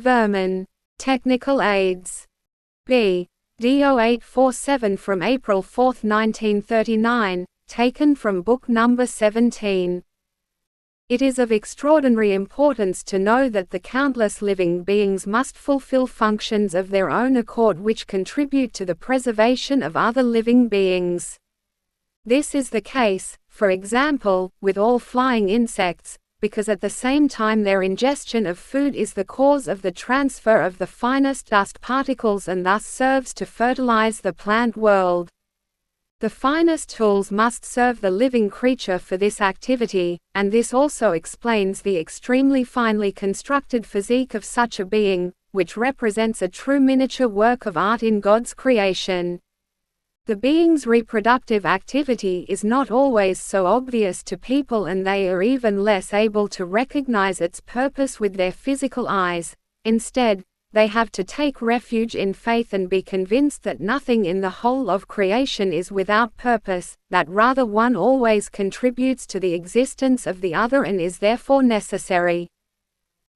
Vermin. Technical aids. BD0847 from April 4, 1939, taken from book number 17. It is of extraordinary importance to know that the countless living beings must fulfill functions of their own accord which contribute to the preservation of other living beings. This is the case, for example, with all flying insects, because at the same time their ingestion of food is the cause of the transfer of the finest dust particles and thus serves to fertilize the plant world. The finest tools must serve the living creature for this activity, and this also explains the extremely finely constructed physique of such a being, which represents a true miniature work of art in God's creation. The being's reproductive activity is not always so obvious to people, and they are even less able to recognize its purpose with their physical eyes. Instead, they have to take refuge in faith and be convinced that nothing in the whole of creation is without purpose, that rather one always contributes to the existence of the other and is therefore necessary.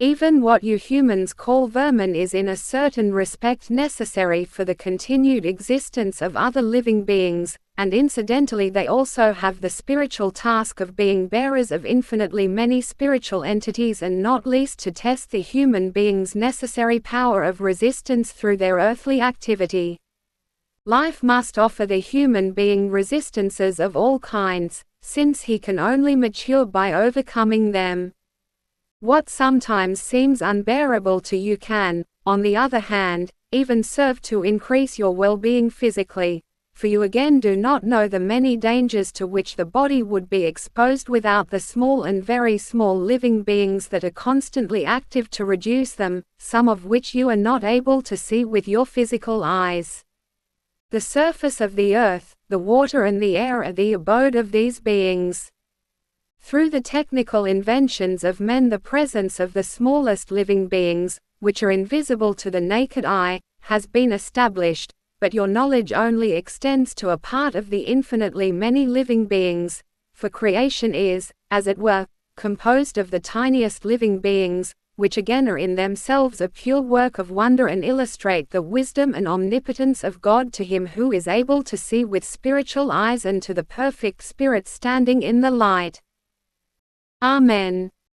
Even what you humans call vermin is in a certain respect necessary for the continued existence of other living beings, and incidentally they also have the spiritual task of being bearers of infinitely many spiritual entities, and not least to test the human being's necessary power of resistance through their earthly activity. Life must offer the human being resistances of all kinds, since he can only mature by overcoming them. What sometimes seems unbearable to you can, on the other hand, even serve to increase your well-being physically, for you again do not know the many dangers to which the body would be exposed without the small and very small living beings that are constantly active to reduce them, some of which you are not able to see with your physical eyes. The surface of the earth, the water and the air are the abode of these beings. Through the technical inventions of men, the presence of the smallest living beings, which are invisible to the naked eye, has been established, but your knowledge only extends to a part of the infinitely many living beings, for creation is, as it were, composed of the tiniest living beings, which again are in themselves a pure work of wonder and illustrate the wisdom and omnipotence of God to him who is able to see with spiritual eyes and to the perfect Spirit standing in the light. Amen.